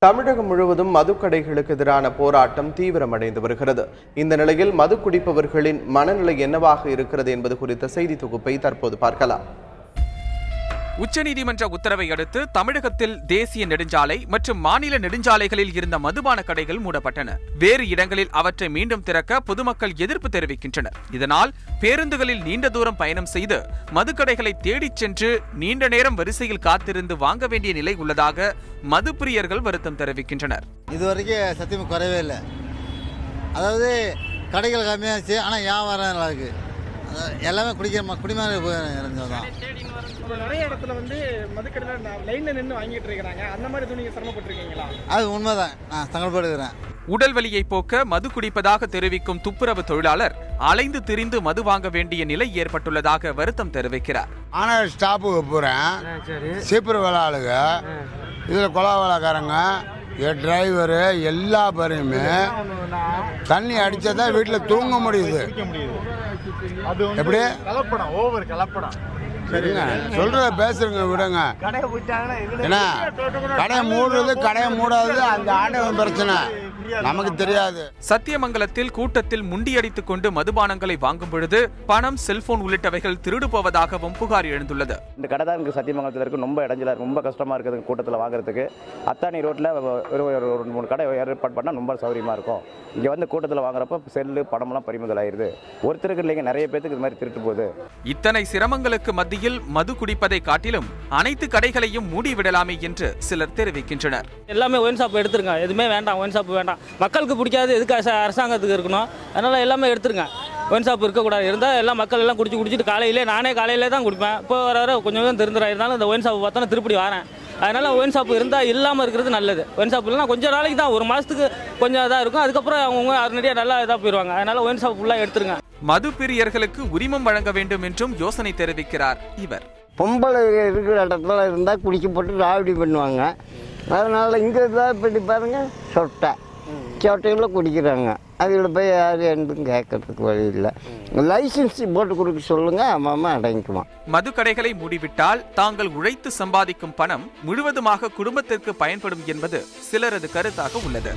தமிழகம் முழுவதும் மதுக்கடைகளுக்கு எதிரான போராட்டம் தீவிரமடைந்து வருகிறது. இந்த நிலையில் மது குடிப்பவர்களின் மனநிலை என்னவாக இருக்கிறது என்பது குறித்த செய்தி தொகுப்பை தற்போது பார்க்கலாம். உச்சநீதிமன்ற உத்தரவை அடுத்து தமிழகத்தில் தேசிய நெடுஞ்சாலை மற்றும் மாநில நெடுஞ்சாலைகளில் இருந்த மதுபான கடைகள் மூடப்பட்டன. வேறு இடங்களில் அவற்றை மீண்டும் திறக்க பொதுமக்கள் எதிர்ப்பு தெரிவிக்கின்றனர். இதனால் பேருந்துகளில் நீண்ட தூரம் பயணம் செய்து மதுக்கடைகளை தேடிச் சென்று நீண்ட நேரம் வரிசையில் காத்திருந்து வாங்க வேண்டிய நிலை உள்ளதாக மதுப்பிரியர்கள் வருத்தம் தெரிவிக்கின்றனர். இதுவரைக்கும் சத்தியம் குறைவே இல்லை. அதாவது கடைகள் கம்மியாச்சு, ஆனால் வியாபாரம் நல்லா இருக்கு. எல்லாமே குடிமான நிறைய இடத்துல மதுக்கடையில் லைன்ல நின்று வாங்கிட்டு இருக்கிறாங்க. அந்த மாதிரி நீங்க சிரமப்பட்டிருக்கீங்களா? அது உண்மைதான், நான் சங்கடப்படுகிறேன். உடல் வலியை போக்க மது குடிப்பதாக தெரிவிக்கும் துப்புரவு தொழிலாளர் அலைந்து திரிந்து மது வாங்க வேண்டிய நிலை ஏற்பட்டுள்ளதாக வருத்தம் தெரிவிக்கிறார். ஆனால் ஸ்டாப்புக்கு போறேன், சீப்பர் வேலை ஆளுங்க, இதுல கொலா வேலைக்காரங்க, டிரைவரு எல்லா பேரையுமே தண்ணி அடிச்சாதான் வீட்டில் தூங்க முடியுது. எப்படி சரிங்க சொல்றத பேசுறங்க விடுங்க. ஏன்னா கடையை மூடுறது கடையை மூடாது அந்த ஆண்டவன் பிரச்சனை நமக்கு தெரியாது. சத்தியமங்கலத்தில் கூட்டத்தில் முண்டியடித்துக் கொண்டு மதுபானங்களை வாங்கும் பொழுது பணம், செல்போன் உள்ளிட்டவைகள் திருடு போவதாகவும் புகார் எழுந்துள்ளது. இந்த கடை தான் எனக்கு சத்தியமங்கலத்தில் இருக்கு. ரொம்ப இடைஞ்சலா ரொம்ப கஷ்டமா இருக்குது கூட்டத்தில் வாங்குறதுக்கு. அத்தானி ரோட்ல ஒரு 2-3 கடை ஏற்பாடு பண்ணா ரொம்ப சௌரியமா இருக்கும். இங்க கூட்டத்தில் வாங்குறப்ப செல்லு பணமெல்லாம் பறிமுதல் ஆயிருது. ஒருத்தருக்கு இல்லைங்க, நிறைய பேருக்கு இது மாதிரி திருட்டு போகுது. இத்தனை சிரமங்களுக்கு மத்தியில் மது குடிப்பதை காட்டிலும் அனைத்து கடைகளையும் மூடிவிடலாமே என்று சிலர் தெரிவிக்கின்றனர். எல்லாமே ஒயின் ஷாப் எடுத்துருங்க, எதுவுமே வேண்டாம், ஒயின் ஷாப் வேண்டாம். மக்களுக்கு பிடிக்காது, எதுக்கு அரசாங்கத்துக்கு இருக்கணும், அதனால எல்லாமே எடுத்துருங்க. ஒயின் ஷாப் இருக்கக்கூடாது. இருந்தால் எல்லாம் மக்கள் எல்லாம் குடிச்சிட்டு நானே காலையிலே தான் குடிப்பேன். இப்போ வர கொஞ்சம் திருந்துறாயிருந்தாலும் இந்த ஒயின் ஷாப் பார்த்தா திருப்பி வரேன். அதனால ஒயின் ஷாப் இருந்தால் இல்லாமல் இருக்கிறது நல்லது. ஒயின் ஷாப் இல்லைனா கொஞ்சம் நாளைக்கு தான், ஒரு மாதத்துக்கு கொஞ்சம் இதாக இருக்கும். அதுக்கப்புறம் அவங்க நிறைய நல்லா இதாக போயிடுவாங்க. அதனால ஒயின் ஷாப் ஃபுல்லாக எடுத்துருங்க. மது பிரியர்களுக்கு உரிமம் வழங்க வேண்டும் என்றும் யோசனை தெரிவிக்கிறார் இவர். பொம்பளை இருக்கிற இடத்துல இருந்தால் குடிக்க போட்டு ராவடி பண்ணுவாங்க. அதனால இங்கே இருந்தால் இப்படி பாருங்க, சொட்டையில் குடிக்கிறாங்க. அதில் போய் யாரும் எதுவும் கேட்கறதுக்கு வழி இல்லை. லைசன்ஸ் போட்டு கொடுக்க சொல்லுங்க, அம்மா அடங்கிக்குவான். மது கடைகளை மூடிவிட்டால் தாங்கள் உழைத்து சம்பாதிக்கும் பணம் முழுவதுமாக குடும்பத்திற்கு பயன்படும் என்பது சிலரது கருத்தாக உள்ளது.